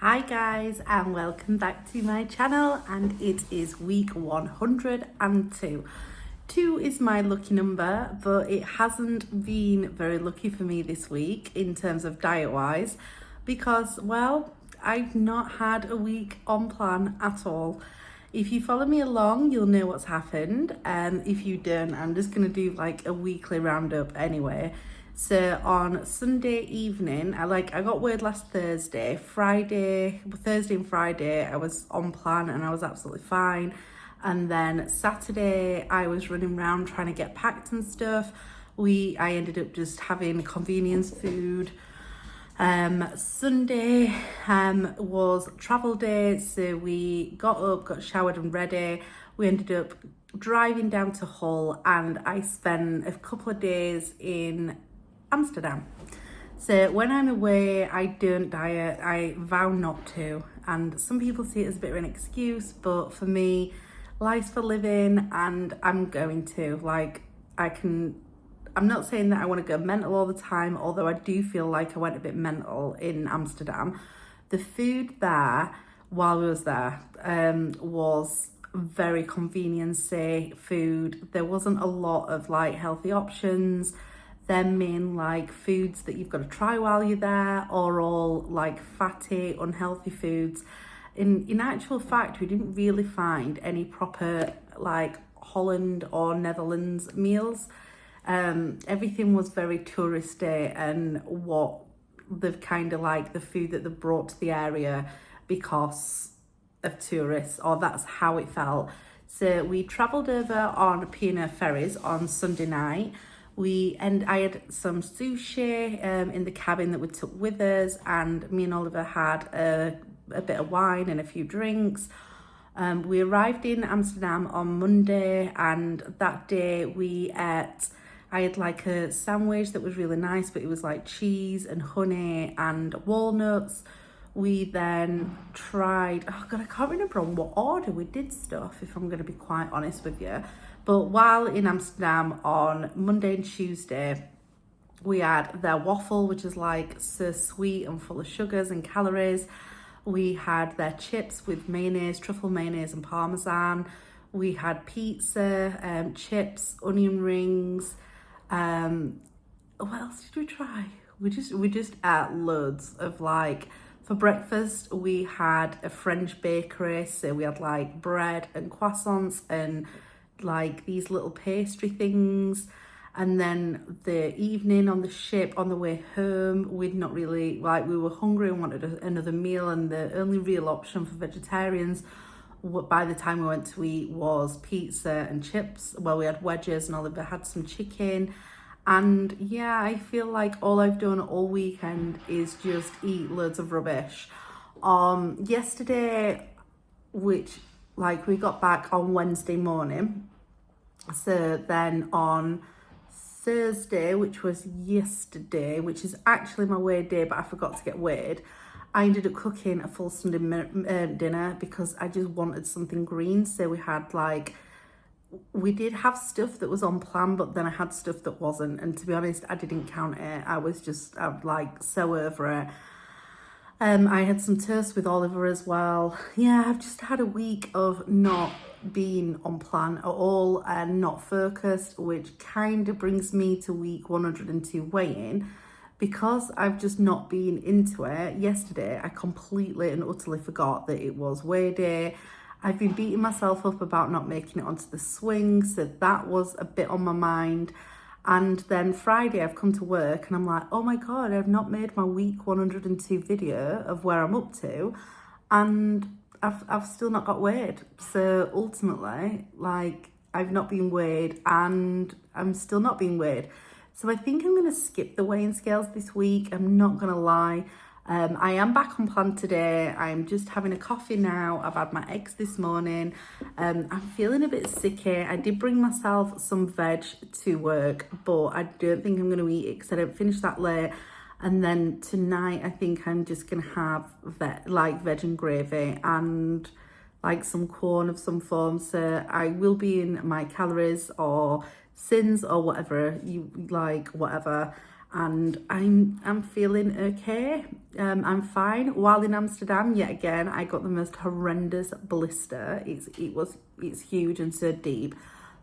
Hi guys and welcome back to my channel, and it is week 102. 2 is my lucky number, but it hasn't been very lucky for me this week in terms of diet wise because, well, I've not had a week on plan at all. If you follow me along, you'll know what's happened. If you don't, I'm just going to do like a weekly roundup anyway. So on Sunday evening, I got word last Thursday and Friday, I was on plan and I was absolutely fine. And then Saturday, I was running around trying to get packed and stuff. I ended up just having convenience food. Sunday was travel day, so we got up, got showered and ready. We ended up driving down to Hull, and I spent a couple of days in Amsterdam. So when I'm away, I don't diet. I vow not to. And some people see it as a bit of an excuse, but for me, life's for living, and I'm going to. I'm not saying that I want to go mental all the time, although I do feel like I went a bit mental in Amsterdam. The food there, while we was there, was very convenience-y food. There wasn't a lot of like healthy options. Their main like foods that you've got to try while you're there are all like fatty, unhealthy foods. In actual fact, we didn't really find any proper like Holland or Netherlands meals. Everything was very touristy and what they've kind of like the food that they've brought to the area because of tourists, or that's how it felt. So we travelled over on P&O ferries on Sunday night. I had some sushi in the cabin that we took with us, and me and Oliver had a bit of wine and a few drinks. We arrived in Amsterdam on Monday, and that day I had like a sandwich that was really nice, but it was like cheese and honey and walnuts. We then tried, oh God, I can't remember on what order we did stuff, if I'm going to be quite honest with you. But while in Amsterdam on Monday and Tuesday, we had their waffle, which is like so sweet and full of sugars and calories. We had their chips with mayonnaise, truffle mayonnaise and parmesan. We had pizza, chips, onion rings. What else did we try? We just ate loads of like, for breakfast we had a French bakery, so we had like bread and croissants and like these little pastry things. And then the evening on the ship on the way home, we were hungry and wanted another meal, and the only real option for vegetarians by the time we went to eat was pizza and chips. Well, we had wedges and Oliver had some chicken. And yeah, I feel like all I've done all weekend is just eat loads of rubbish. Yesterday, which like we got back on Wednesday morning, so then on Thursday, which was yesterday, which is actually my weigh day, but I forgot to get weighed, I ended up cooking a full Sunday dinner because I just wanted something green. So we did have stuff that was on plan, but then I had stuff that wasn't, and to be honest, I didn't count it. I'm like so over it. I had some toast with Oliver as well. Yeah, I've just had a week of not being on plan at all and not focused, which kind of brings me to week 102 weigh-in. Because I've just not been into it, yesterday I completely and utterly forgot that it was weigh day. I've been beating myself up about not making it onto the swing, so that was a bit on my mind. And then Friday I've come to work and I'm like, oh my God, I've not made my week 102 video of where I'm up to, and I've still not got weighed. So ultimately, like, I've not been weighed and I'm still not being weighed. So I think I'm going to skip the weighing scales this week. I'm not going to lie. I am back on plan today. I'm just having a coffee now. I've had my eggs this morning. I'm feeling a bit sicky. I did bring myself some veg to work, but I don't think I'm going to eat it because I don't finish that late. And then tonight, I think I'm just going to have veg and gravy and like some corn of some form. So I will be in my calories or sins or whatever you like, whatever. and I'm feeling okay. I'm fine. While in Amsterdam, yet again, I got the most horrendous blister. It's huge and so deep.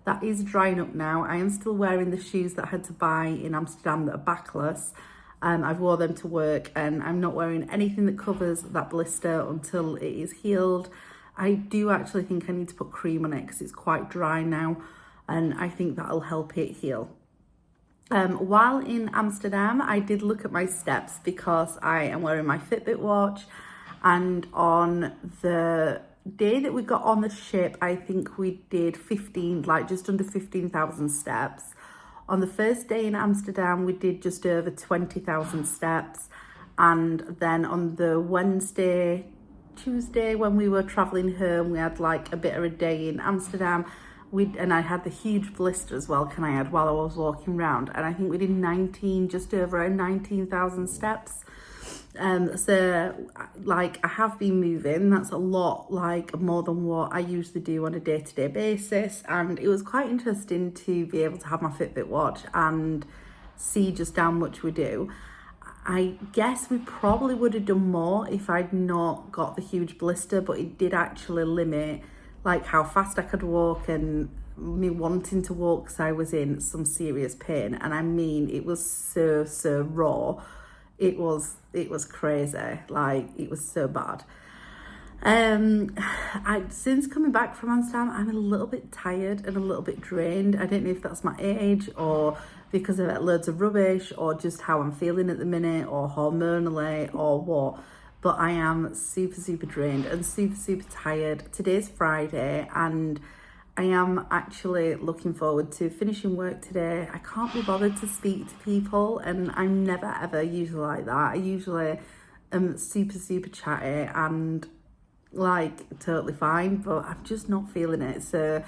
That is drying up now. I am still wearing the shoes that I had to buy in Amsterdam that are backless. I've wore them to work, and I'm not wearing anything that covers that blister until it is healed. I do actually think I need to put cream on it because it's quite dry now, and I think that'll help it heal. While in Amsterdam, I did look at my steps because I am wearing my Fitbit watch, and on the day that we got on the ship, I think we did just under 15,000 steps. On the first day in Amsterdam, we did just over 20,000 steps. And then on the Tuesday, when we were traveling home, we had like a bit of a day in Amsterdam. And I had the huge blister as well, while I was walking around. And I think we did just over 19,000 steps. So like I have been moving. That's a lot, like more than what I usually do on a day-to-day basis, and it was quite interesting to be able to have my Fitbit watch and see just how much we do. I guess we probably would have done more if I'd not got the huge blister, but it did actually limit like how fast I could walk and me wanting to walk because I was in some serious pain. And I mean, it was so raw. It was crazy. Like, it was so bad. Since coming back from Amsterdam, I'm a little bit tired and a little bit drained. I don't know if that's my age or because I've had loads of rubbish or just how I'm feeling at the minute or hormonally or what. But I am super drained and super tired. Today's Friday, and I am actually looking forward to finishing work today. I can't be bothered to speak to people, and I'm never ever usually like that. I usually am super chatty and like totally fine, but I'm just not feeling it. So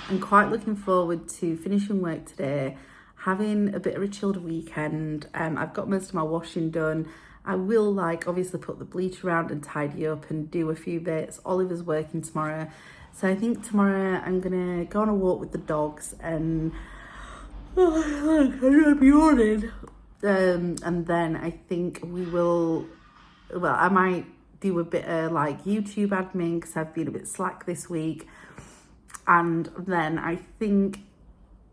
I'm quite looking forward to finishing work today, having a bit of a chilled weekend. I've got most of my washing done. I will obviously put the bleach around and tidy up and do a few bits. Oliver's working tomorrow. So I think tomorrow I'm gonna go on a walk with the dogs and I'm gonna be yawning. And then I think I might do a bit of YouTube admin because I've been a bit slack this week. And then I think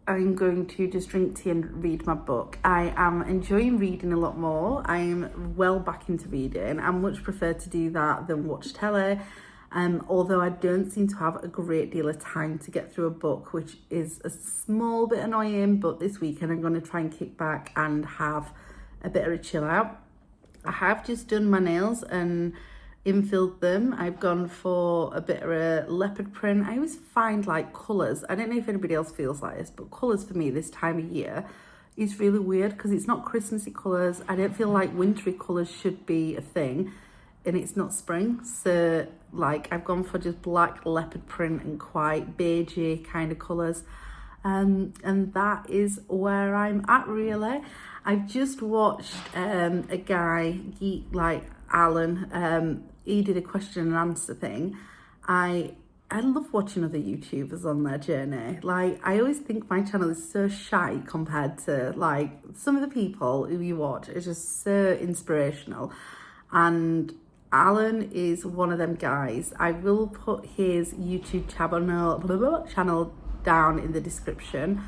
I'm going to just drink tea and read my book. I am enjoying reading a lot more. I am well back into reading. I much prefer to do that than watch telly. Although I don't seem to have a great deal of time to get through a book, which is a small bit annoying, but this weekend I'm going to try and kick back and have a bit of a chill out. I have just done my nails and infilled them. I've gone for a bit of a leopard print. I always find colours, I don't know if anybody else feels like this, but colours for me this time of year is really weird because it's not Christmassy colours. I don't feel like wintry colours should be a thing, and it's not spring. So I've gone for just black leopard print and quite beigey kind of colours. And that is where I'm at really. I've just watched a guy, Alan, he did a question and answer thing. I love watching other YouTubers on their journey. I always think my channel is so shy compared to some of the people who you watch. It's just so inspirational. And Alan is one of them guys. I will put his YouTube channel down in the description.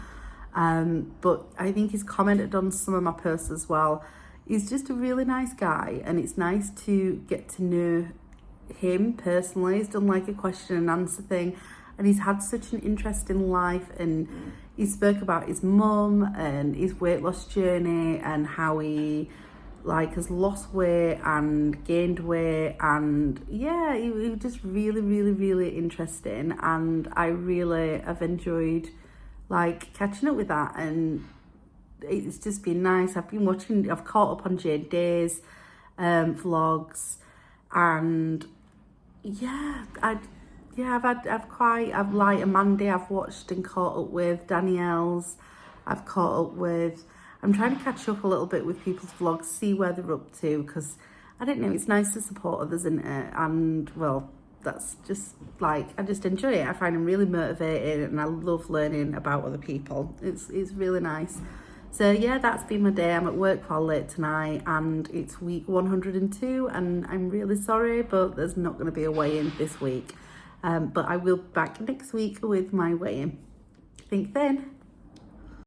But I think he's commented on some of my posts as well. He's just a really nice guy, and it's nice to get to know him personally. He's done a question and answer thing, and he's had such an interesting life, and he spoke about his mum and his weight loss journey and how he has lost weight and gained weight, and yeah, he was just really interesting, and I really have enjoyed catching up with that, and it's just been nice. I've caught up on Jane Day's vlogs, and I've like Amanda, I've watched and caught up with Danielle's, I'm trying to catch up a little bit with people's vlogs, see where they're up to, because I don't know, it's nice to support others, isn't it? And well, that's just I just enjoy it. I find them really motivated, and I love learning about other people. It's really nice. So yeah, that's been my day. I'm at work quite late tonight and it's week 102 and I'm really sorry, but there's not going to be a weigh-in this week. But I will be back next week with my weigh-in. Think then.